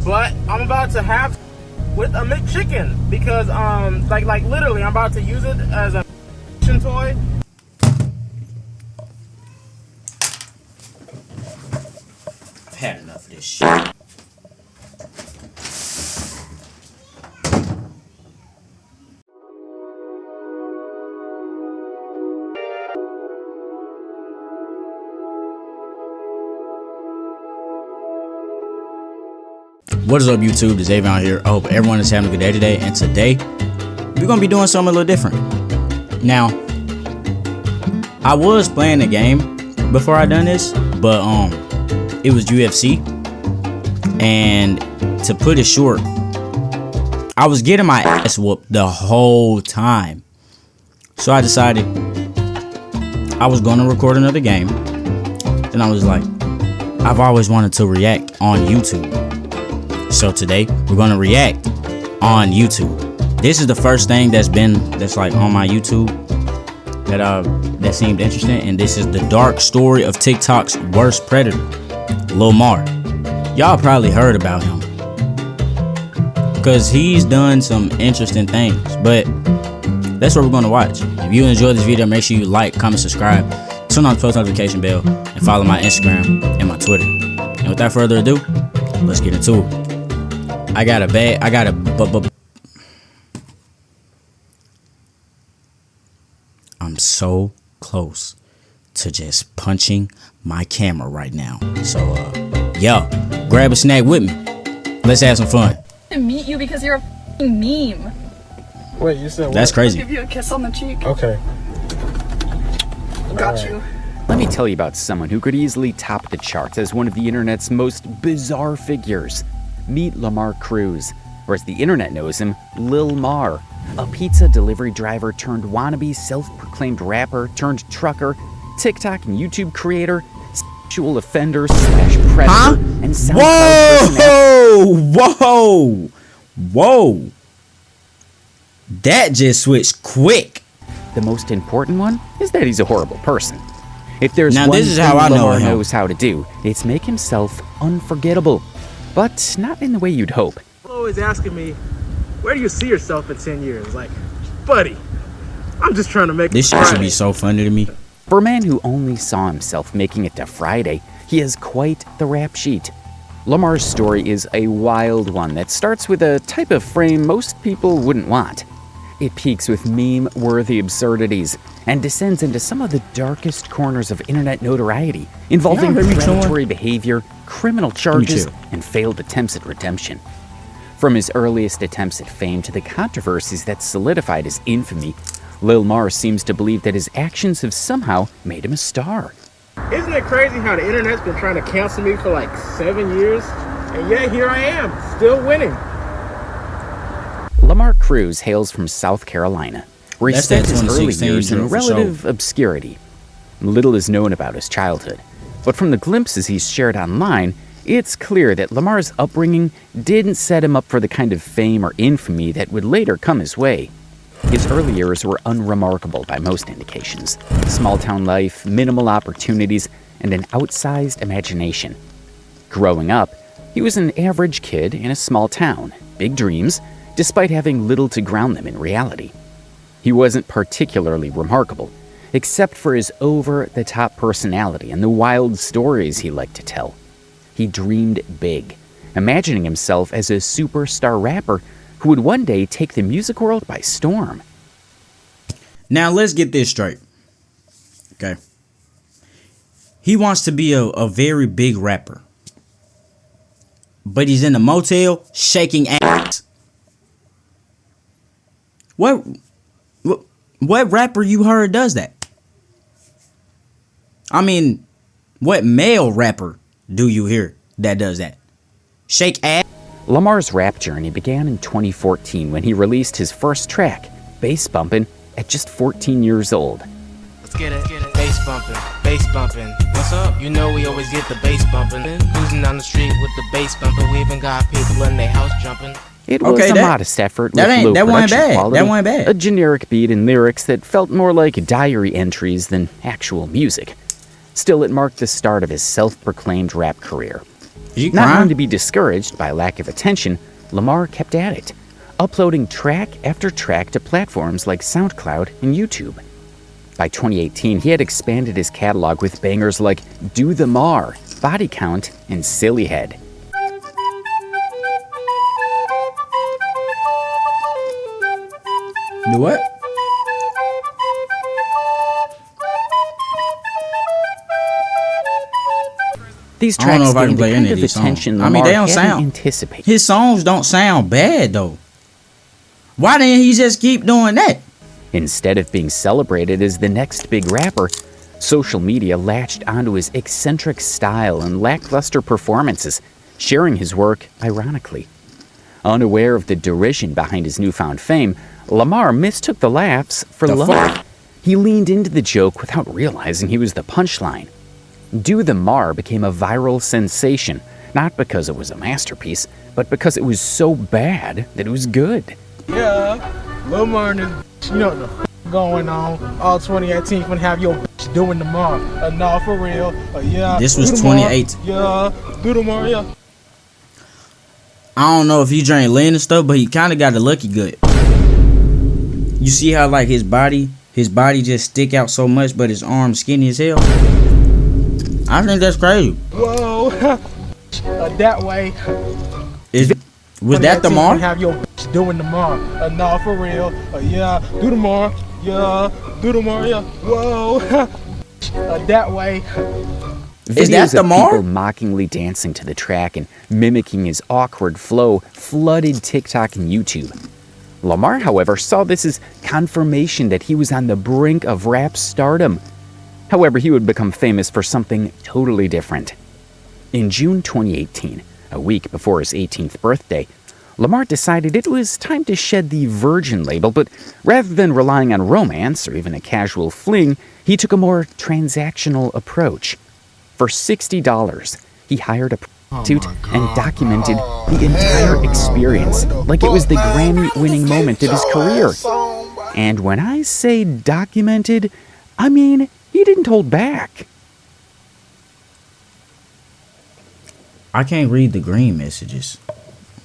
but I'm about to have with a McChicken because like literally I'm about to use it as a toy. I've had enough of this shit. What is up, YouTube? It's Avion here. I hope everyone is having a good day today. And today, we're going to be doing something a little different. Now, I was playing the game before I done this, but it was UFC. And to put it short, I was getting my ass whooped the whole time. So I decided I was going to record another game. Then I was like, I've always wanted to react on YouTube. So today we're gonna react on YouTube. This is the first thing that's like on my YouTube that seemed interesting, and this is the dark story of TikTok's worst predator, Lil Mar. Y'all probably heard about him because he's done some interesting things, but that's what we're gonna watch. If you enjoyed this video, make sure you like, comment, subscribe, turn on the post notification bell, and follow my Instagram and my Twitter. And without further ado, let's get into it. I'm so close to just punching my camera right now. So, yo, grab a snack with me. Let's have some fun. To meet you because you're a f***ing meme. Wait, you said what? That's crazy. I'll give you a kiss on the cheek. Okay. Got you. Let me tell you about someone who could easily top the charts as one of the internet's most bizarre figures. Meet Lamar Cruz, or as the internet knows him, Lil Mar, a pizza delivery driver turned wannabe self-proclaimed rapper turned trucker, TikTok and YouTube creator, sexual offender / predator, and SoundCloud personality. Whoa! That just switched quick. The most important one is that he's a horrible person. If there's now, one this is thing how I know Lamar him. knows how to do, it's make himself unforgettable. But not in the way you'd hope. Always asking me, where do you see yourself in 10 years? Like, buddy, I'm just trying to make this shit should be so funny to me. For a man who only saw himself making it to Friday, he has quite the rap sheet. Lamar's story is a wild one that starts with a type of frame most people wouldn't want. It peaks with meme-worthy absurdities and descends into some of the darkest corners of internet notoriety, involving predatory behavior, criminal charges, and failed attempts at redemption. From his earliest attempts at fame to the controversies that solidified his infamy, Lil Mar seems to believe that his actions have somehow made him a star. Isn't it crazy how the internet's been trying to cancel me for like 7 years, and yet here I am, still winning. Lamar Cruz hails from South Carolina, where he spent his early years in relative obscurity. Little is known about his childhood, but from the glimpses he's shared online, it's clear that Lamar's upbringing didn't set him up for the kind of fame or infamy that would later come his way. His early years were unremarkable by most indications. Small-town life, minimal opportunities, and an outsized imagination. Growing up, he was an average kid in a small town, big dreams, despite having little to ground them in reality. He wasn't particularly remarkable, except for his over-the-top personality and the wild stories he liked to tell. He dreamed big, imagining himself as a superstar rapper who would one day take the music world by storm. Now, let's get this straight. Okay. He wants to be a very big rapper, but he's in a motel shaking ass. What rapper you heard does that? I mean, what male rapper do you hear that does that? Shake ass? Lamar's rap journey began in 2014 when he released his first track, Bass Bumpin', at just 14 years old. Let's get it. Bass bumping, bass bumping. What's up? You know we always get the bass bumping. Cruising down the street with the bass bumping. We even got people in their house jumping. It was a modest effort with low production quality, that wasn't bad. A generic beat and lyrics that felt more like diary entries than actual music. Still, it marked the start of his self-proclaimed rap career. you Not crying? one to be discouraged by lack of attention, Lamar kept at it, uploading track after track to platforms like SoundCloud and YouTube. By 2018, he had expanded his catalog with bangers like Do the Mar, Body Count, and Silly Head. Do what? These I don't tracks know if I can gained the play kind any of of these songs. attention I mean, Lamar they don't hadn't sound. anticipated. His songs don't sound bad though. Why didn't he just keep doing that? Instead of being celebrated as the next big rapper, social media latched onto his eccentric style and lackluster performances, sharing his work ironically. Unaware of the derision behind his newfound fame, Lamar mistook the laughs for The love. fuck? He leaned into the joke without realizing he was the punchline. Do the Mar became a viral sensation, not because it was a masterpiece, but because it was so bad that it was good. Yeah, Lil Martin is, you know what the f- going on. All 2018 gonna have your bitch doing the mar. Nah, for real. Yeah. This was do the mar. 2018. Yeah, do the mar, yeah. I don't know if he drank lean and stuff, but he kind of got a lucky gut. You see how like his body just stick out so much, but his arms skinny as hell. I think that's crazy. Whoa. That way. Was that the 2018 Mar? gonna have your bitch doing the mar. Nah, for real. Yeah, do the mar. Yeah, do the mar, yeah. Whoa. That way. Is that Videos the of Mar? people mockingly dancing to the track and mimicking his awkward flow flooded TikTok and YouTube. Lamar, however, saw this as confirmation that he was on the brink of rap stardom. However, he would become famous for something totally different. In June 2018, a week before his 18th birthday, Lamar decided it was time to shed the Virgin label, but rather than relying on romance or even a casual fling, he took a more transactional approach. For $60, he hired a prostitute and documented the entire experience like it was the Grammy-winning moment of his career. And when I say documented, I mean he didn't hold back. I can't read the green messages.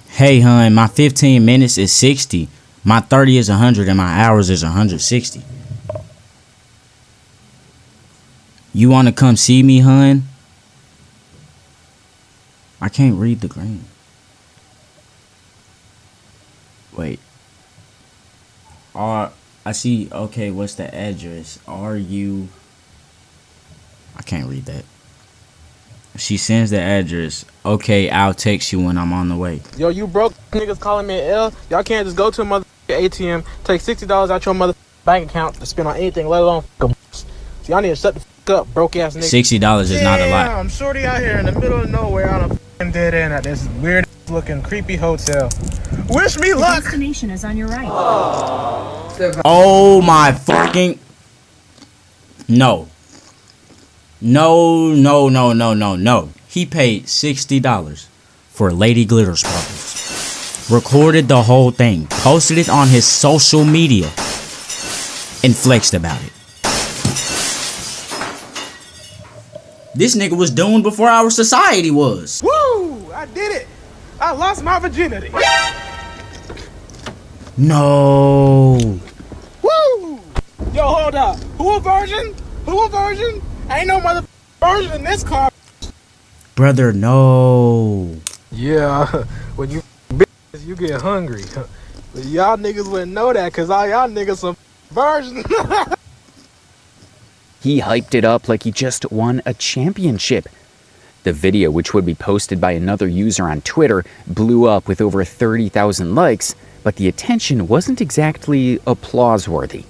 Hey, hun, my 15 minutes is 60. My 30 is 100 and my hours is 160. You want to come see me, hun? I can't read the green. Wait. I see. Okay, what's the address? I can't read that. She sends the address. Okay, I'll text you when I'm on the way. Yo, you broke niggas calling me an L. Y'all can't just go to a mother ATM, take $60 out your mother bank account to spend on anything, let alone f***. So y'all need to shut the f*** up, broke ass niggas. $60 is not a lot. I'm shorty out here in the middle of nowhere on a f***ing dead end at this weird looking creepy hotel. Wish me luck. Destination is on your right. Oh my fucking. No. No. He paid $60 for Lady Glitter Sparkles. Recorded the whole thing. Posted it on his social media. And flexed about it. This nigga was doomed before our society was. Woo! I did it. I lost my virginity. No. Woo! Yo, hold up. Who a virgin? Ain't no mother virgin in this car. Brother, no. Yeah, when you bitches, you get hungry. But y'all niggas wouldn't know that because all y'all niggas some virgins. He hyped it up like he just won a championship. The video, which would be posted by another user on Twitter, blew up with over 30,000 likes, but the attention wasn't exactly applause-worthy.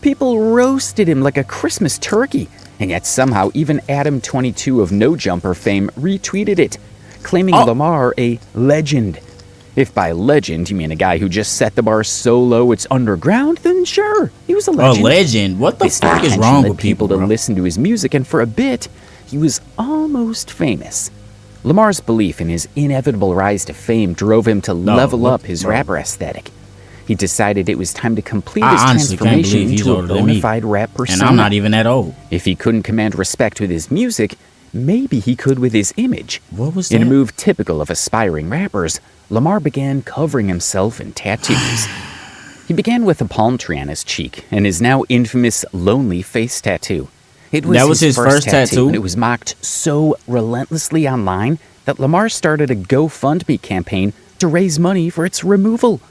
People roasted him like a Christmas turkey, and yet somehow even Adam22 of No Jumper fame retweeted it, claiming Lamar a legend. If by legend you mean a guy who just set the bar so low it's underground, then sure, he was a legend. A legend? What the This fuck is attention wrong led with people, to bro? listen to his music, and for a bit, he was almost famous. Lamar's belief in his inevitable rise to fame drove him to level up his rapper aesthetic. He decided it was time to complete his I honestly can't transformation believe he's into a older than bona me. fide rap persona. And I'm not even that old. If he couldn't command respect with his music, maybe he could with his image. What was In a that? move typical of aspiring rappers, Lamar began covering himself in tattoos. He began with a palm tree on his cheek and his now infamous lonely face tattoo. It was That was his first tattoo? and it was mocked so relentlessly online that Lamar started a GoFundMe campaign to raise money for its removal.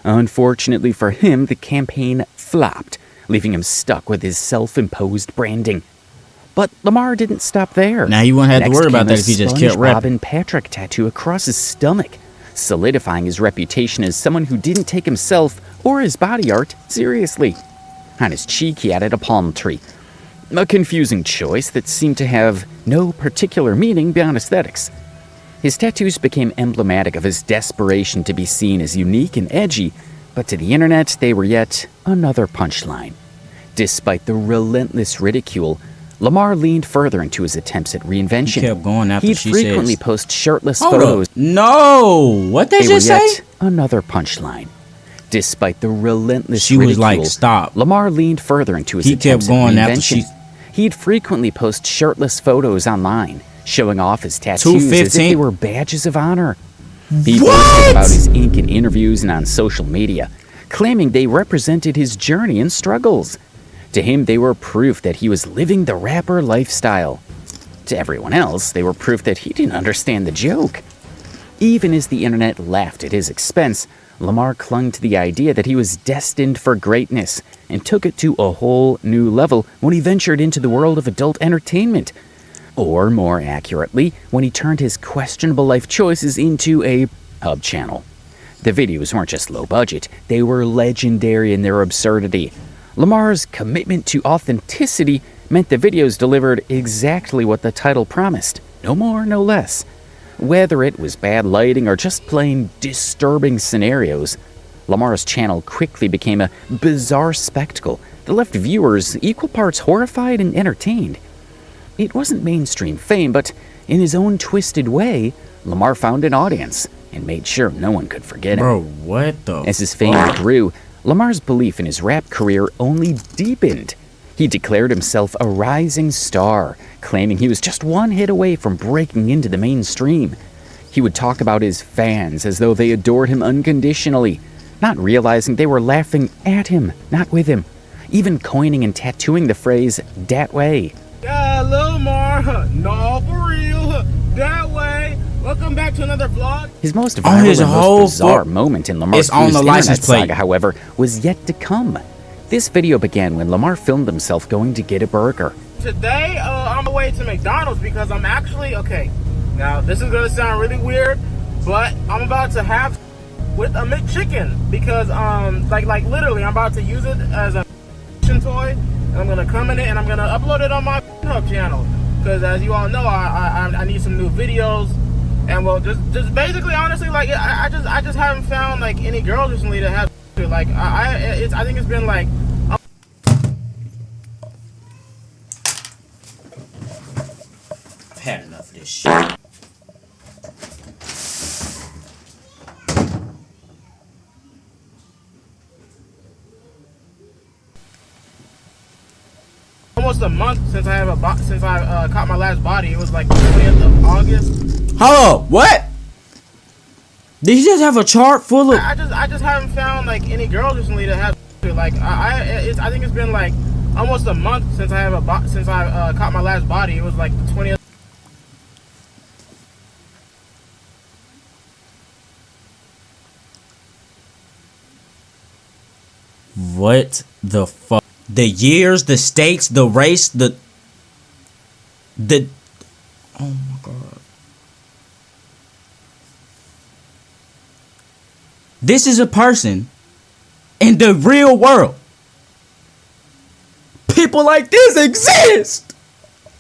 Unfortunately for him, the campaign flopped, leaving him stuck with his self-imposed branding. But Lamar didn't stop there. Now you wouldn't have to Next worry about came that a if he just SpongeBob kept rapping. and Patrick tattoo across his stomach, solidifying his reputation as someone who didn't take himself or his body art seriously. On his cheek, he added a palm tree. A confusing choice that seemed to have no particular meaning beyond aesthetics. His tattoos became emblematic of his desperation to be seen as unique and edgy, but to the internet, they were yet another punchline. Despite the relentless ridicule, Lamar leaned further into his attempts at reinvention. He kept going after He'd she frequently says. post shirtless Hold photos. up. No! What they They were just say? yet another punchline. Despite the relentless She was like, ridicule, "Stop." Lamar leaned further into his He kept attempts going at after reinvention. she- He'd frequently post shirtless photos online, showing off his tattoos as if 215. they were badges of honor. He boasted about his ink in interviews and on social media, claiming they represented his journey and struggles. To him, they were proof that he was living the rapper lifestyle. To everyone else, they were proof that he didn't understand the joke. Even as the internet laughed at his expense, Lamar clung to the idea that he was destined for greatness and took it to a whole new level when he ventured into the world of adult entertainment. Or more accurately, when he turned his questionable life choices into a hub channel. The videos weren't just low budget, they were legendary in their absurdity. Lamar's commitment to authenticity meant the videos delivered exactly what the title promised. No more, no less. Whether it was bad lighting or just plain disturbing scenarios, Lamar's channel quickly became a bizarre spectacle that left viewers equal parts horrified and entertained. It wasn't mainstream fame, but in his own twisted way, Lamar found an audience and made sure no one could forget him. Bro, what the As his fame grew, Lamar's belief in his rap career only deepened. He declared himself a rising star, claiming he was just one hit away from breaking into the mainstream. He would talk about his fans as though they adored him unconditionally, not realizing they were laughing at him, not with him, even coining and tattooing the phrase, "dat way." Yeah, Lil Mar, no, for real, that way. Welcome back to another vlog. His most Oh, viral his and whole most bizarre vo- moment in Lamar's It's on the Cruise license internet plate. saga, however, was yet to come. This video began when Lamar filmed himself going to get a burger. Today, I'm on the way to McDonald's because I'm actually, okay, now this is gonna sound really weird, but I'm about to have with a McChicken because, like literally, I'm about to use it as a toy, and I'm gonna come in it and I'm gonna upload it on my Hub channel because, as you all know, I need some new videos, and well, just basically, honestly, like I just haven't found like any girls recently that have like I think it's been like. I've had enough of this shit. Almost a month since I caught my last body. It was like the 20th of August. Hello, what? Did you just have a chart full of... I just haven't found like any girls recently that have like I think it's been like almost a month since I caught my last body. It was like the 20th. What the fuck? The years, the states, the race, the... Oh my god. This is a person in the real world. People like this exist.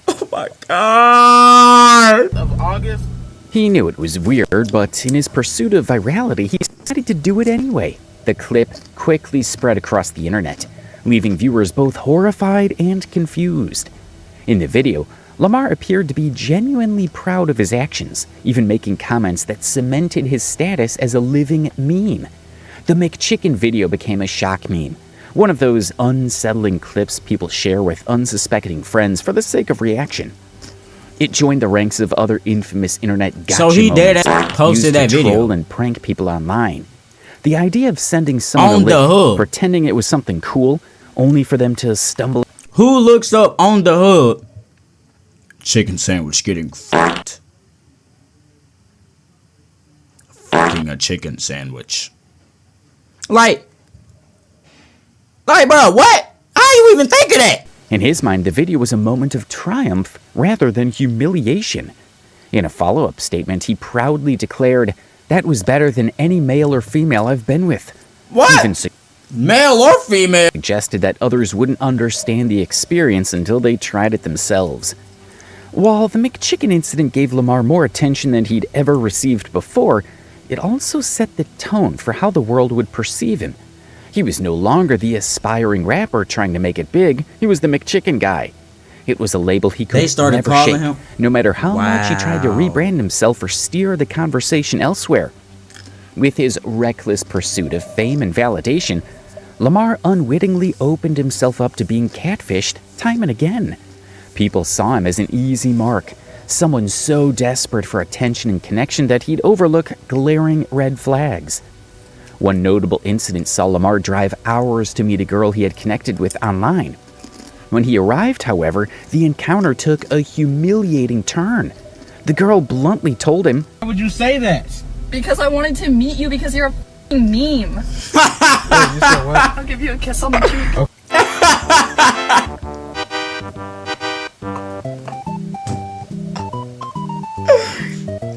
Oh my god. Of August. He knew it was weird, but in his pursuit of virality, he decided to do it anyway. The clip quickly spread across the internet, leaving viewers both horrified and confused. In the video, Lamar appeared to be genuinely proud of his actions, even making comments that cemented his status as a living meme. The McChicken video became a shock meme, one of those unsettling clips people share with unsuspecting friends for the sake of reaction. It joined the ranks of other infamous internet gotcha So he moments posted used that to video. troll and prank people online. The idea of sending someone On a the link, hood. pretending it was something cool, only for them to stumble Who looks up on the hood? Chicken sandwich getting fucked. Fucking a chicken sandwich. Like, bro, what? How you even think of that? In his mind, the video was a moment of triumph rather than humiliation. In a follow-up statement, he proudly declared, "That was better than any male or female I've been with." What? Even Male or female? suggested that others wouldn't understand the experience until they tried it themselves. While the McChicken incident gave Lamar more attention than he'd ever received before, it also set the tone for how the world would perceive him. He was no longer the aspiring rapper trying to make it big. He was the McChicken guy. It was a label he could They started never calling shake, him? no matter how much he tried to Wow. rebrand himself or steer the conversation elsewhere. With his reckless pursuit of fame and validation, Lamar unwittingly opened himself up to being catfished time and again. People saw him as an easy mark, someone so desperate for attention and connection that he'd overlook glaring red flags. One notable incident saw Lamar drive hours to meet a girl he had connected with online. When he arrived, however, the encounter took a humiliating turn. The girl bluntly told him, Why would you say that? Because I wanted to meet you because you're a f***ing meme. Wait, you said what? I'll give you a kiss on the cheek.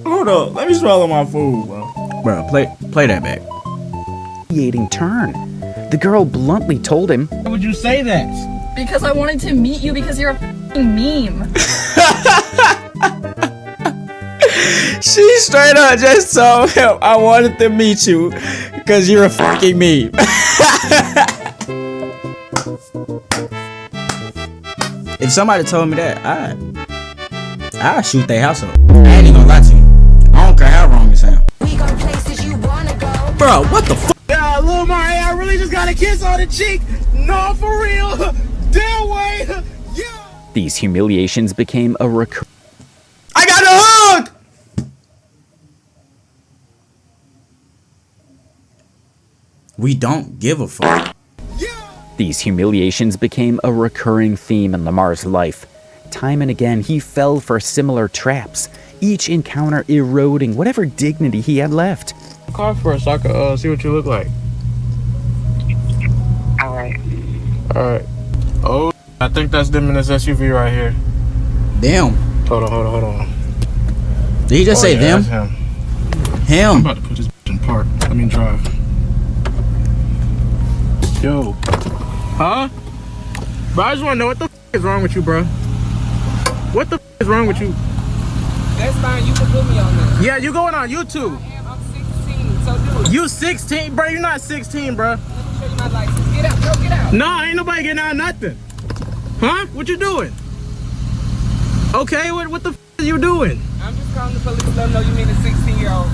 Hold up, let me swallow my food, bro. Bro, play that back. humiliating turn. The girl bluntly told him, Why would you say that? Because I wanted to meet you because you're a f***ing meme. She straight up just told him, I wanted to meet you because you're a fucking meme. If somebody told me that, I'd shoot their house up. I ain't even gonna lie to you. I don't care how wrong it sound. We go places you wanna go. Bro, what the fuck? Yeah, Lil Mar, hey, I really just got a kiss on the cheek. No, for real. Damn way. Yeah. these humiliations became a recurring I got a hug! We don't give a fuck. These humiliations became a recurring theme in Lamar's life. Time and again, he fell for similar traps, each encounter eroding whatever dignity he had left. Car first, so I can see what you look like. Alright. Alright. Oh, I think that's them in this SUV right here. Them. Hold on. Did he just say yeah, them? that's him. I'm Him. about to put this in park. Drive. Yo. Huh? Bro, I just want to know what the is wrong with you, bro. What the is wrong with you? That's fine, you can put me on there. Yeah, you going on YouTube. I'm 16, so do it. You 16, bro. You're not 16, bro. Let me show you my license. Get out, bro, get out. No, ain't nobody getting out nothing. Huh? What you doing? Okay, what the are you doing? I'm just calling the police, let them know you mean a 16-year-old.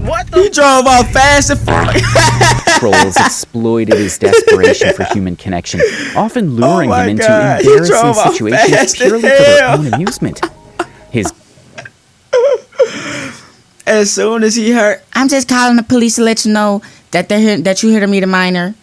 What the? He drove off fast and fuck. Trolls exploited his desperation for human connection, often luring my him into God, he embarrassing drove off situations fast purely as for their hell. own amusement. His As soon as he heard, I'm just calling the police to let you know that that you here to meet a minor.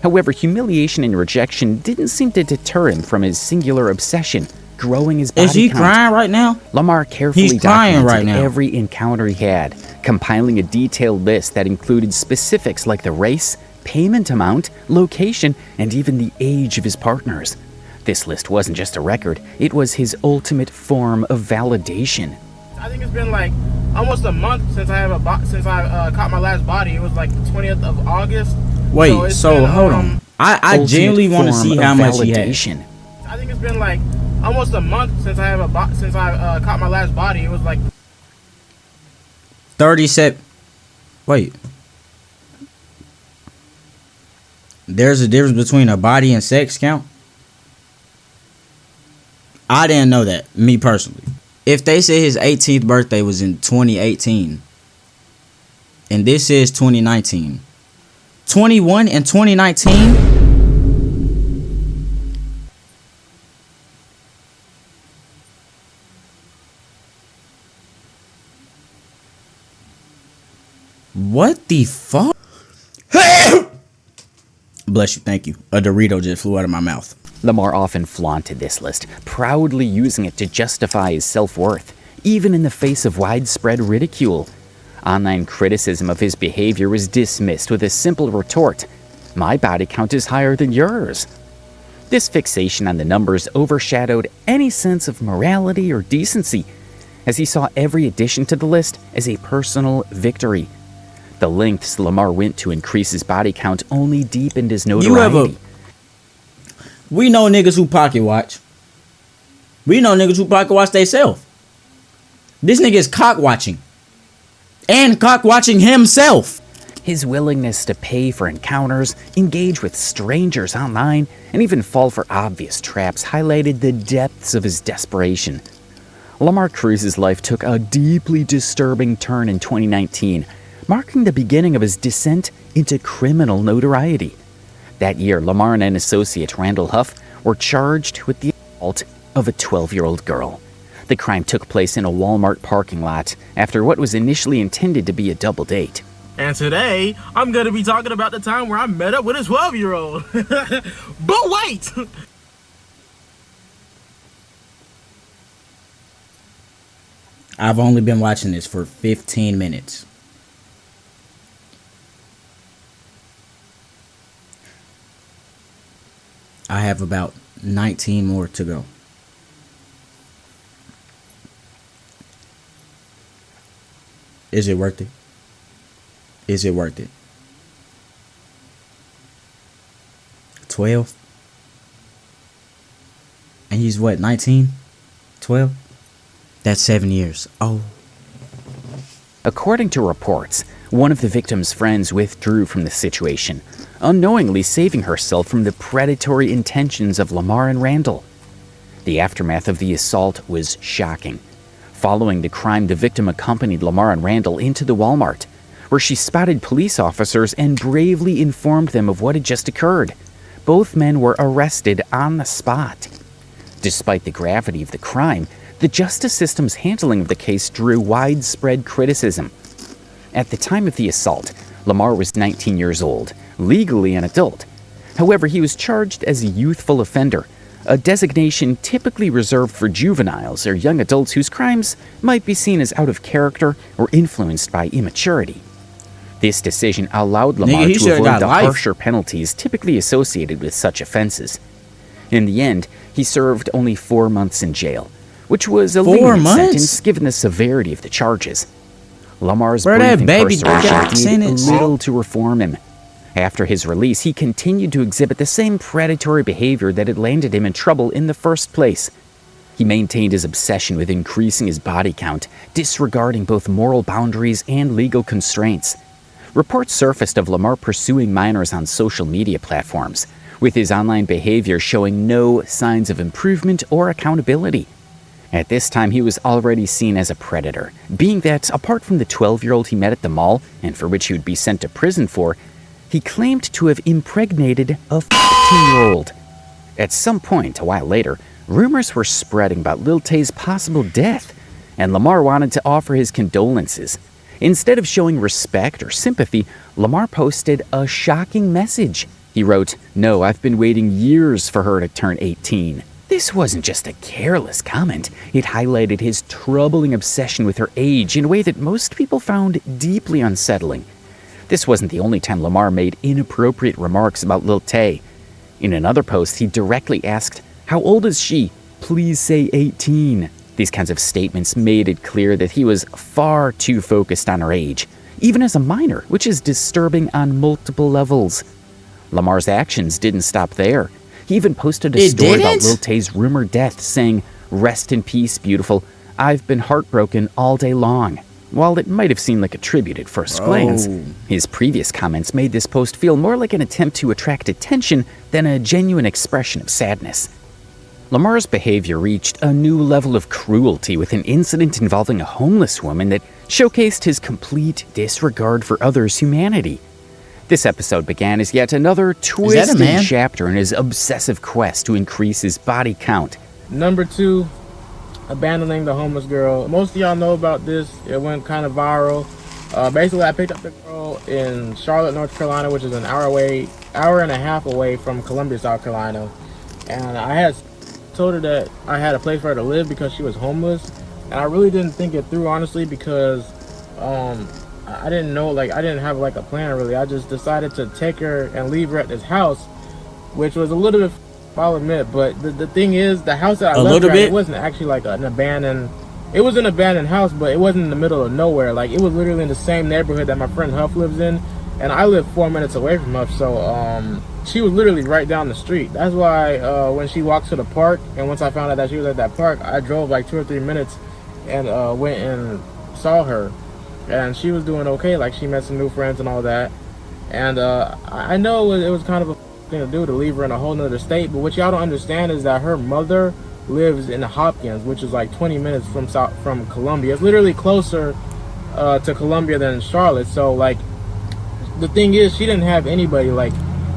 However, humiliation and rejection didn't seem to deter him from his singular obsession, growing his body is he count. crying right now? Lamar carefully He's crying documented right now. every encounter he had, compiling a detailed list that included specifics like the race, payment amount, location, and even the age of his partners. This list wasn't just a record, it was his ultimate form of validation. I think it's been like almost a month since I caught my last body. It was like the 20th of August. Wait, it's so been, hold on. I Ultimate genuinely want to form see of how much he had. validation. I think it's been like almost a month since I caught my last body. It was like 37. Wait. There's a difference between a body and sex count? I didn't know that, me personally. If they say his 18th birthday was in 2018, and this is 2019, 21 and 2019? What the fuck? Bless you, thank you. A Dorito just flew out of my mouth. Lamar often flaunted this list, proudly using it to justify his self-worth, even in the face of widespread ridicule. Online criticism of his behavior was dismissed with a simple retort, "My body count is higher than yours." This fixation on the numbers overshadowed any sense of morality or decency, as he saw every addition to the list as a personal victory. The lengths Lamar went to increase his body count only deepened his notoriety. We know niggas who pocket watch. We know niggas who pocket watch theyself. This nigga is cock watching. And cock watching himself. His willingness to pay for encounters, engage with strangers online, and even fall for obvious traps highlighted the depths of his desperation. Lamar Cruz's life took a deeply disturbing turn in 2019, marking the beginning of his descent into criminal notoriety. That year, Lamar and an associate, Randall Huff, were charged with the assault of a 12-year-old girl. The crime took place in a Walmart parking lot after what was initially intended to be a double date. And today, I'm going to be talking about the time where I met up with a 12-year-old. But wait! I've only been watching this for 15 minutes. I have about 19 more to go. Is it worth it? Is it worth it? 12? And he's what, 19? 12? That's 7 years. Oh. According to reports, one of the victim's friends withdrew from the situation, unknowingly saving herself from the predatory intentions of Lamar and Randall. The aftermath of the assault was shocking. Following the crime, the victim accompanied Lamar and Randall into the Walmart, where she spotted police officers and bravely informed them of what had just occurred. Both men were arrested on the spot. Despite the gravity of the crime, the justice system's handling of the case drew widespread criticism. At the time of the assault, Lamar was 19 years old, legally an adult. However, he was charged as a youthful offender, a designation typically reserved for juveniles or young adults whose crimes might be seen as out of character or influenced by immaturity. This decision allowed Lamar to avoid the harsher penalties typically associated with such offenses. In the end, he served only 4 months in jail, which was a lenient sentence given the severity of the charges. Lamar's brief incarceration did little to reform him. After his release, he continued to exhibit the same predatory behavior that had landed him in trouble in the first place. He maintained his obsession with increasing his body count, disregarding both moral boundaries and legal constraints. Reports surfaced of Lamar pursuing minors on social media platforms, with his online behavior showing no signs of improvement or accountability. At this time, he was already seen as a predator, being that, apart from the 12-year-old he met at the mall, and for which he would be sent to prison for, he claimed to have impregnated a 15-year-old. At some point, a while later, rumors were spreading about Lil Tay's possible death, and Lamar wanted to offer his condolences. Instead of showing respect or sympathy, Lamar posted a shocking message. He wrote, "No, I've been waiting years for her to turn 18. This wasn't just a careless comment. It highlighted his troubling obsession with her age in a way that most people found deeply unsettling. This wasn't the only time Lamar made inappropriate remarks about Lil Tay. In another post, he directly asked, "How old is she? Please say 18. These kinds of statements made it clear that he was far too focused on her age, even as a minor, which is disturbing on multiple levels. Lamar's actions didn't stop there. He even posted a story about Lil Tay's rumored death, saying, "Rest in peace, beautiful. I've been heartbroken all day long." While it might have seemed like a tribute at first glance, his previous comments made this post feel more like an attempt to attract attention than a genuine expression of sadness. Lamar's behavior reached a new level of cruelty with an incident involving a homeless woman that showcased his complete disregard for others' humanity. This episode began as yet another twisted chapter in his obsessive quest to increase his body count. Number 2, abandoning the homeless girl. Most of y'all know about this. It went kind of viral. Basically, I picked up the girl in Charlotte, North Carolina, which is an hour and a half away from Columbia, South Carolina. And I had told her that I had a place for her to live because she was homeless. And I really didn't think it through, honestly, because I didn't know, like, I didn't have like a plan really. I just decided to take her and leave her at this house, which was a little bit, I'll admit. But the thing is, the house that I left her at, it wasn't actually like an abandoned. It was an abandoned house, but it wasn't in the middle of nowhere. Like, it was literally in the same neighborhood that my friend Huff lives in, and I live 4 minutes away from Huff. So she was literally right down the street. That's why when she walked to the park, and once I found out that she was at that park, I drove like 2 or 3 minutes and went and saw her, and she was doing okay. Like, she met some new friends and all that. And I know it was kind of a thing to do to leave her in a whole nother state, but what y'all don't understand is that her mother lives in Hopkins, which is like 20 minutes from Columbia. It's literally closer to Columbia than Charlotte. So like, the thing is, she didn't have anybody. Like,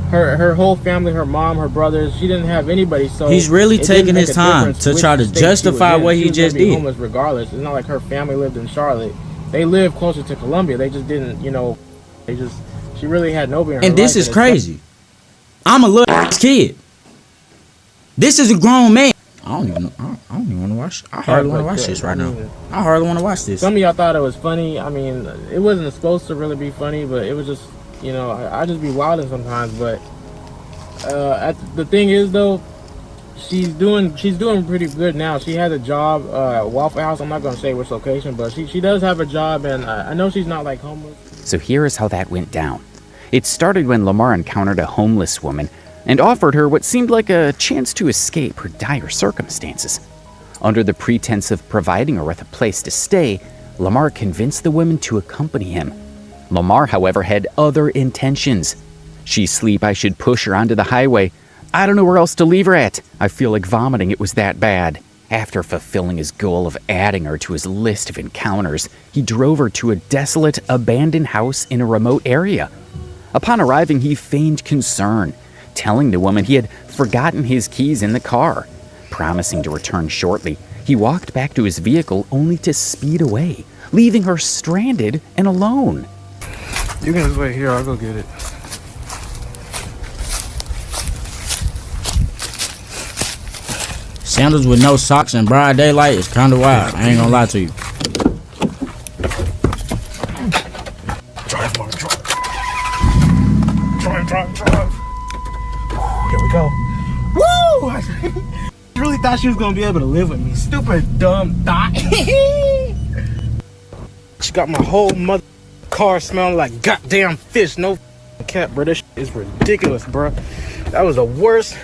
her whole family, her mom, her brothers, she didn't have anybody. So he's really taking his time to try to justify what he just did. Homeless regardless. It's not like her family lived in Charlotte. They lived closer to Columbia. They just didn't, she really had nobody in her and this life, is crazy. I'm a little kid. This is a grown man. I don't even want to watch. I hardly want to watch this right now. I hardly want to watch this. Some of y'all thought it was funny. I mean, it wasn't supposed to really be funny, but it was just, I just be wilding sometimes. But the thing is, though, she's doing pretty good now. She has a job at Waffle House. I'm not gonna say which location, but she does have a job, and I know she's not like homeless. So here is how that went down. It started when Lamar encountered a homeless woman and offered her what seemed like a chance to escape her dire circumstances. Under the pretense of providing her with a place to stay, Lamar convinced the woman to accompany him. Lamar, however, had other intentions. She's asleep, I should push her onto the highway. I don't know where else to leave her at. I feel like vomiting, it was that bad. After fulfilling his goal of adding her to his list of encounters, he drove her to a desolate, abandoned house in a remote area. Upon arriving, he feigned concern, telling the woman he had forgotten his keys in the car. Promising to return shortly, he walked back to his vehicle only to speed away, leaving her stranded and alone. You can just wait here, I'll go get it. Sandals with no socks in broad daylight is kind of wild. I ain't gonna lie to you. Drive, Mark, drive. Drive. Here we go. Woo! I really thought she was gonna be able to live with me. Stupid, dumb thought. She got my whole mother car smelling like goddamn fish. No cat, bro. This is ridiculous, bro. That was the worst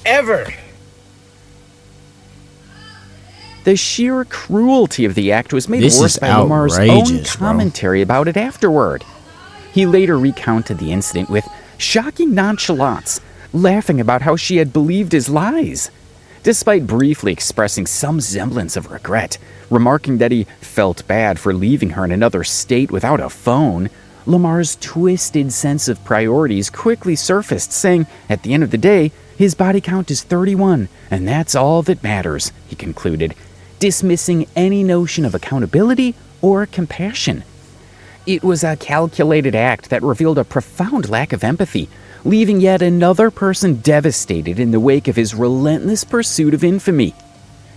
ever. The sheer cruelty of the act was made worse by Lamar's own commentary about it afterward. He later recounted the incident with shocking nonchalance, laughing about how she had believed his lies. Despite briefly expressing some semblance of regret, remarking that he felt bad for leaving her in another state without a phone, Lamar's twisted sense of priorities quickly surfaced, saying, at the end of the day, his body count is 31, and that's all that matters, he concluded, dismissing any notion of accountability or compassion. It was a calculated act that revealed a profound lack of empathy, leaving yet another person devastated in the wake of his relentless pursuit of infamy.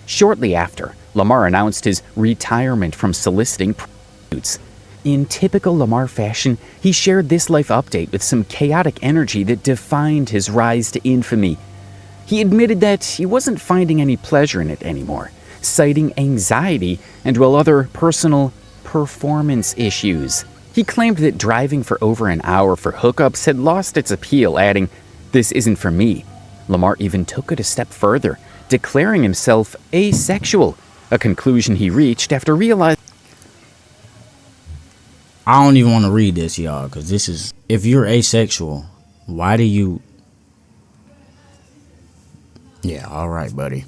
Shortly after, Lamar announced his retirement from soliciting prostitutes. In typical Lamar fashion, he shared this life update with some chaotic energy that defined his rise to infamy. He admitted that he wasn't finding any pleasure in it anymore, citing anxiety and other personal performance issues. He claimed that driving for over an hour for hookups had lost its appeal, adding, "This isn't for me." Lamar even took it a step further, declaring himself asexual, a conclusion he reached after realizing. I don't even want to read this, y'all, because this is, if you're asexual, why do you... Yeah, all right, buddy.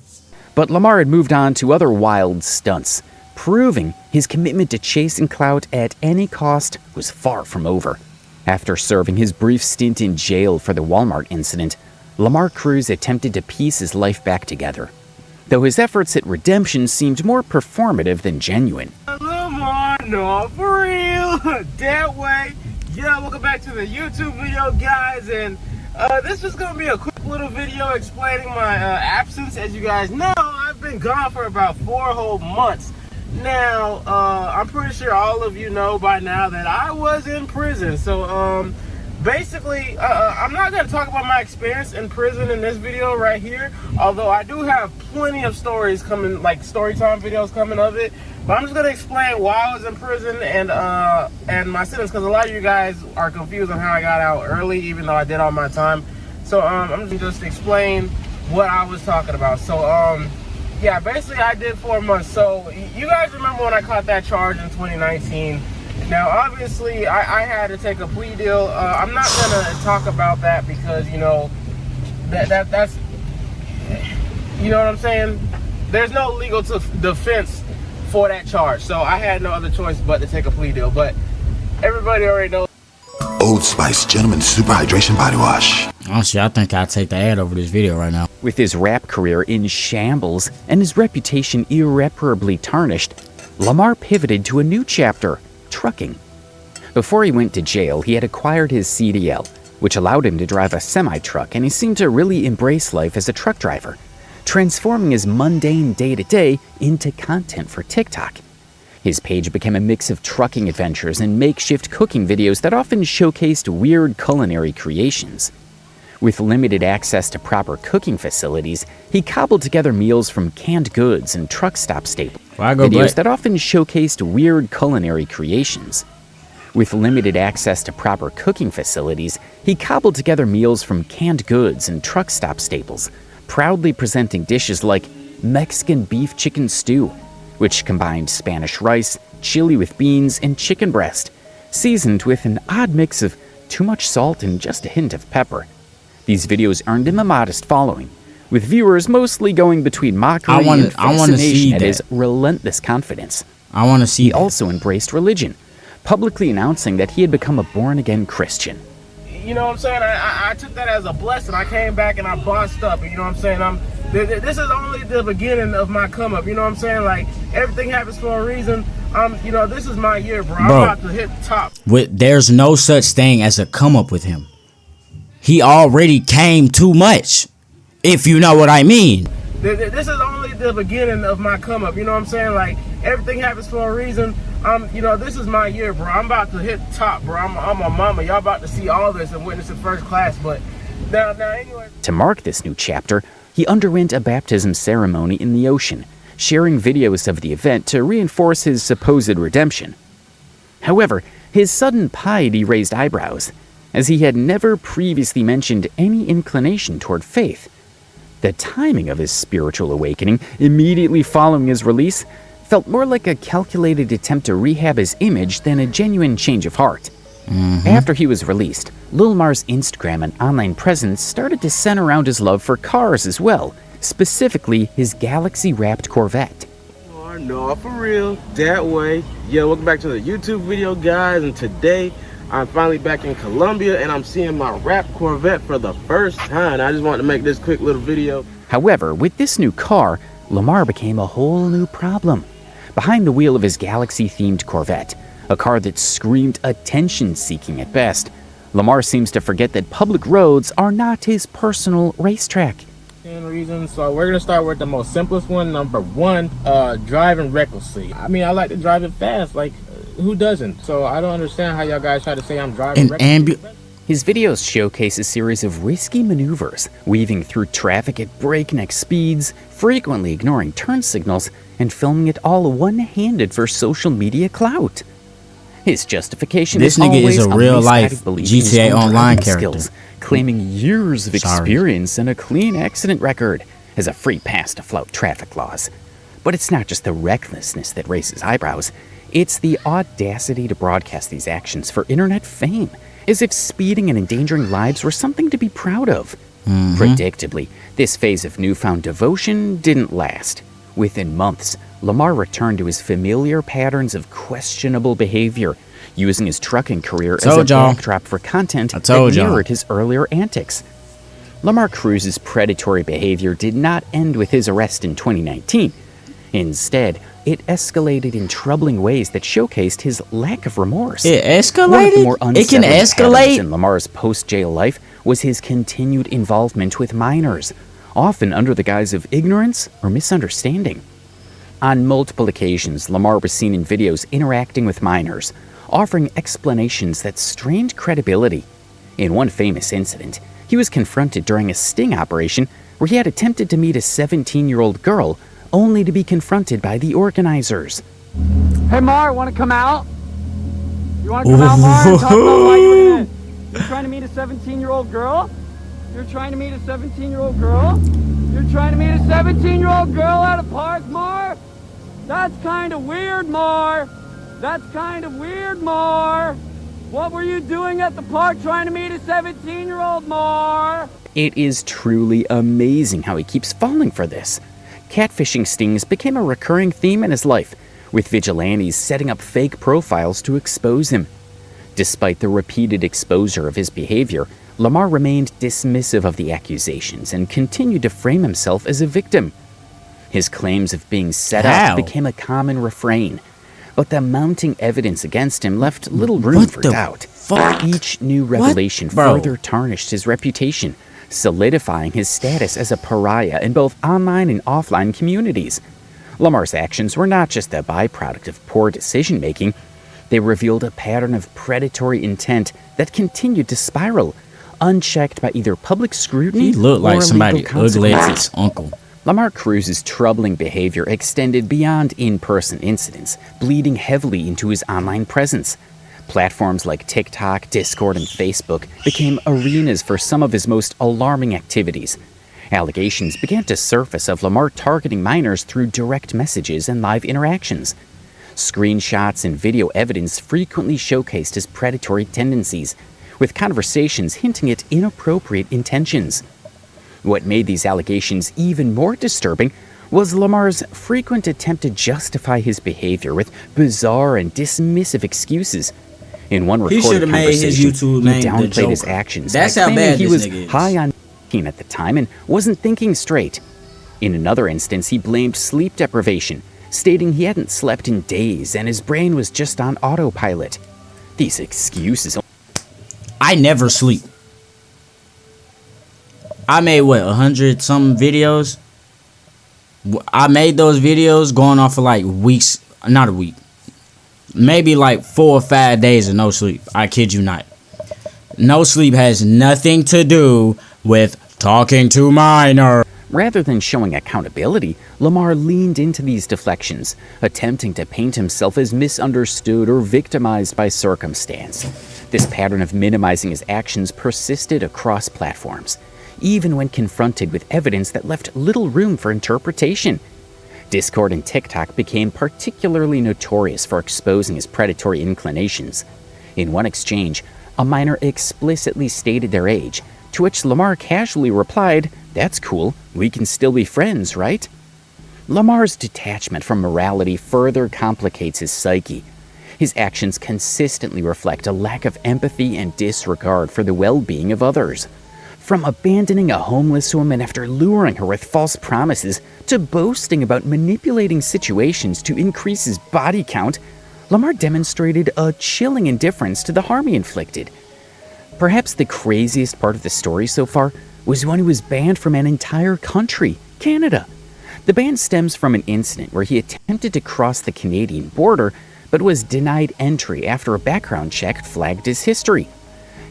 But Lamar had moved on to other wild stunts, proving his commitment to chasing clout at any cost was far from over. After serving his brief stint in jail for the Walmart incident, Lamar Cruz attempted to piece his life back together, though his efforts at redemption seemed more performative than genuine. Lamar, no, for real. That way. Yeah, welcome back to the YouTube video, guys. And this is going to be a quick little video explaining my absence. As you guys know, I've been gone for about 4 whole months. Now, I'm pretty sure all of you know by now that I was in prison. So, basically, I'm not going to talk about my experience in prison in this video right here. Although I do have plenty of stories coming, like story time videos coming of it. But I'm just going to explain why I was in prison and my sentence, because a lot of you guys are confused on how I got out early, even though I did all my time. So I'm just explain what I was talking about. So yeah, basically I did 4 months. So you guys remember when I caught that charge in 2019? Now obviously I had to take a plea deal. I'm not going to talk about that because, you know, that's, you know what I'm saying? There's no legal defense for that charge, so I had no other choice but to take a plea deal. But everybody already knows. Old Spice Gentleman Super Hydration Body Wash. Honestly, I think I'd take the ad over this video right now. With his rap career in shambles and his reputation irreparably tarnished, Lamar pivoted to a new chapter, trucking. Before he went to jail, he had acquired his CDL, which allowed him to drive a semi-truck, and he seemed to really embrace life as a truck driver, transforming his mundane day-to-day into content for TikTok. His page became a mix of trucking adventures and makeshift cooking videos that often showcased weird culinary creations. With limited access to proper cooking facilities, he cobbled together meals from canned goods and truck stop staples. Videos that often showcased weird culinary creations. With limited access to proper cooking facilities, he cobbled together meals from canned goods and truck stop staples, proudly presenting dishes like Mexican beef chicken stew, which combined Spanish rice, chili with beans, and chicken breast, seasoned with an odd mix of too much salt and just a hint of pepper. These videos earned him a modest following, with viewers mostly going between mockery and fascination at his relentless confidence. He also embraced religion, publicly announcing that he had become a born-again Christian. You know what I'm saying? I took that as a blessing. I came back and I bossed up. You know what I'm saying? This is only the beginning of my come up. You know what I'm saying? Like, everything happens for a reason. You know, this is my year, bro. I'm about to hit the top. There's no such thing as a come up with him. He already came too much, if you know what I mean. This is only the beginning of my come up. You know what I'm saying? Like, everything happens for a reason. You know, this is my year, bro. I'm about to hit the top, bro. I'm a mama. Y'all about to see all this and witness it first class. But now anyway. To mark this new chapter, he underwent a baptism ceremony in the ocean, sharing videos of the event to reinforce his supposed redemption. However, his sudden piety raised eyebrows, as he had never previously mentioned any inclination toward faith. The timing of his spiritual awakening, immediately following his release, felt more like a calculated attempt to rehab his image than a genuine change of heart. After he was released, Lil Mar's Instagram and online presence started to center around his love for cars as well, specifically his Galaxy-wrapped Corvette. No, for real, that way. Yeah, welcome back to the YouTube video, guys, and today I'm finally back in Colombia and I'm seeing my wrapped Corvette for the first time. I just wanted to make this quick little video. However, with this new car, Lamar became a whole new problem. Behind the wheel of his Galaxy-themed Corvette, a car that screamed attention-seeking at best, Lamar seems to forget that public roads are not his personal racetrack. 10 reasons. So we're gonna start with the most simplest one. Number 1, driving recklessly. I mean, I like to drive it fast. Like, who doesn't? So I don't understand how y'all guys try to say I'm driving recklessly. His videos showcase a series of risky maneuvers, weaving through traffic at breakneck speeds, frequently ignoring turn signals, and filming it all one-handed for social media clout. His justification is always a real-life GTA Online character, claiming years of experience and a clean accident record as a free pass to flout traffic laws. But it's not just the recklessness that raises eyebrows, it's the audacity to broadcast these actions for internet fame, as if speeding and endangering lives were something to be proud of. Predictably, this phase of newfound devotion didn't last. Within months, Lamar returned to his familiar patterns of questionable behavior, using his trucking career as a backdrop for content that mirrored his earlier antics. Lamar Cruz's predatory behavior did not end with his arrest in 2019. Instead, it escalated in troubling ways that showcased his lack of remorse. It One of the escalated? more It can unsettling patterns escalate? in Lamar's post-jail life was his continued involvement with minors, often under the guise of ignorance or misunderstanding. On multiple occasions, Lamar was seen in videos interacting with minors, offering explanations that strained credibility. In one famous incident, he was confronted during a sting operation where he had attempted to meet a 17-year-old girl, only to be confronted by the organizers. Hey, Mar, want to come out? You want to come out, Mar, and talk about why you're trying to meet a 17-year-old girl? You're trying to meet a 17-year-old girl? You're trying to meet a 17-year-old girl at a park, Mar? That's kind of weird, Mar. That's kind of weird, Mar. What were you doing at the park trying to meet a 17-year-old, Mar? It is truly amazing how he keeps falling for this. Catfishing stings became a recurring theme in his life, with vigilantes setting up fake profiles to expose him. Despite the repeated exposure of his behavior, Lamar remained dismissive of the accusations and continued to frame himself as a victim. His claims of being set How? up became a common refrain, but the mounting evidence against him left little room What for the doubt. fuck? Each new revelation Bro? further tarnished his reputation, solidifying his status as a pariah in both online and offline communities. Lamar's actions were not just a byproduct of poor decision-making. They revealed a pattern of predatory intent that continued to spiral, unchecked by either public scrutiny He looked like or somebody legal ugly as consequences. his uncle. Lamar Cruz's troubling behavior extended beyond in-person incidents, bleeding heavily into his online presence. Platforms like TikTok, Discord, and Facebook became arenas for some of his most alarming activities. Allegations began to surface of Lamar targeting minors through direct messages and live interactions. Screenshots and video evidence frequently showcased his predatory tendencies, with conversations hinting at inappropriate intentions. What made these allegations even more disturbing was Lamar's frequent attempt to justify his behavior with bizarre and dismissive excuses. In one He recorded should've made his conversation, YouTube he name The downplayed his Joker. actions That's by how claiming bad he this was nigga is. high on at the time and wasn't thinking straight. In another instance, he blamed sleep deprivation, stating he hadn't slept in days and his brain was just on autopilot. These excuses I never sleep. I made 100 some videos. I made those videos going off for like weeks, not a week, maybe like 4 or 5 days of no sleep. I kid you not. No sleep has nothing to do with talking to minors. Rather than showing accountability, Lamar leaned into these deflections, attempting to paint himself as misunderstood or victimized by circumstance. This pattern of minimizing his actions persisted across platforms, even when confronted with evidence that left little room for interpretation. Discord and TikTok became particularly notorious for exposing his predatory inclinations. In one exchange, a minor explicitly stated their age, to which Lamar casually replied, "That's cool, we can still be friends, right?" Lamar's detachment from morality further complicates his psyche. His actions consistently reflect a lack of empathy and disregard for the well-being of others. From abandoning a homeless woman after luring her with false promises to boasting about manipulating situations to increase his body count, Lamar demonstrated a chilling indifference to the harm he inflicted. Perhaps the craziest part of the story so far was when he was banned from an entire country, Canada. The ban stems from an incident where he attempted to cross the Canadian border but was denied entry after a background check flagged his history.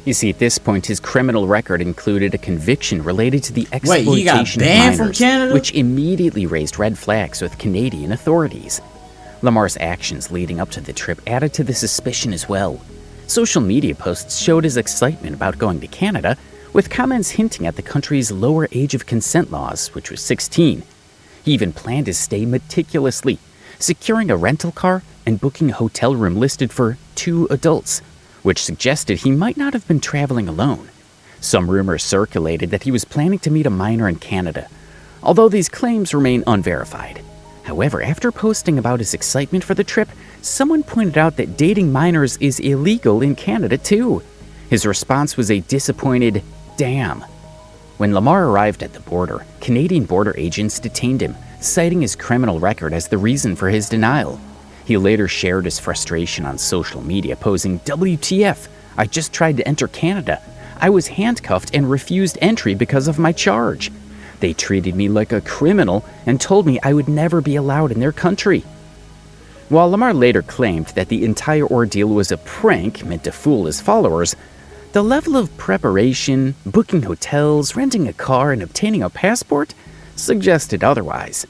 You see, at this point, his criminal record included a conviction related to the exploitation Wait, he got banned of from minors, Canada? which immediately raised red flags with Canadian authorities. Lamar's actions leading up to the trip added to the suspicion as well. Social media posts showed his excitement about going to Canada, with comments hinting at the country's lower age of consent laws, which was 16. He even planned his stay meticulously, securing a rental car and booking a hotel room listed for 2 adults, which suggested he might not have been traveling alone. Some rumors circulated that he was planning to meet a minor in Canada, although these claims remain unverified. However, after posting about his excitement for the trip, someone pointed out that dating minors is illegal in Canada too. His response was a disappointed, "Damn." When Lamar arrived at the border, Canadian border agents detained him, citing his criminal record as the reason for his denial. He later shared his frustration on social media, posing, "WTF, I just tried to enter Canada. I was handcuffed and refused entry because of my charge. They treated me like a criminal and told me I would never be allowed in their country." While Lamar later claimed that the entire ordeal was a prank meant to fool his followers, the level of preparation, booking hotels, renting a car, and obtaining a passport suggested otherwise.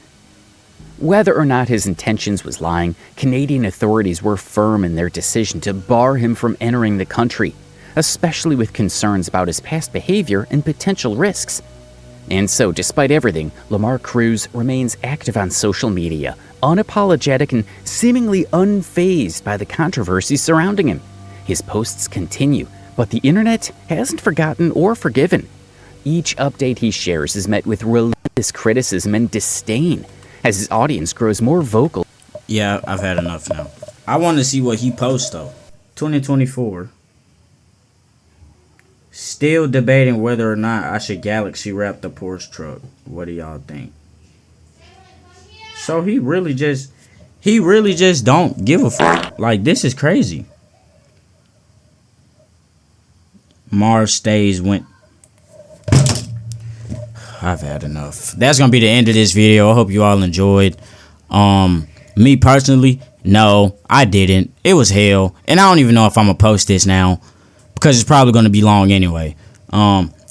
Whether or not his intentions was lying, Canadian authorities were firm in their decision to bar him from entering the country, especially with concerns about his past behavior and potential risks. And so, despite everything, Lamar Cruz remains active on social media, unapologetic and seemingly unfazed by the controversy surrounding him. His posts continue, but the internet hasn't forgotten or forgiven. Each update he shares is met with relentless criticism and disdain as his audience grows more vocal. Yeah, I've had enough now. I want to see what he posts though. 2024. Still debating whether or not I should galaxy wrap the Porsche truck. What do y'all think? So he really just don't give a fuck. Like, this is crazy. Mars stays went. I've had enough. That's gonna be the end of this video. I hope you all enjoyed. Me personally, no, I didn't. It was hell, and I don't even know if I'm gonna post this now because it's probably gonna be long anyway.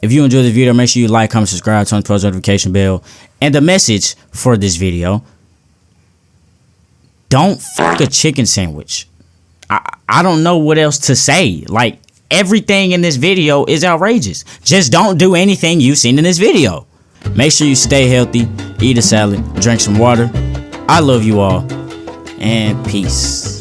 If you enjoyed the video, make sure you like, comment, subscribe, turn on the post notification bell, and the message for this video: don't fuck a chicken sandwich. I don't know what else to say. Like, everything in this video is outrageous. Just don't do anything you've seen in this video. Make sure you stay healthy, eat a salad, drink some water. I love you all, and peace.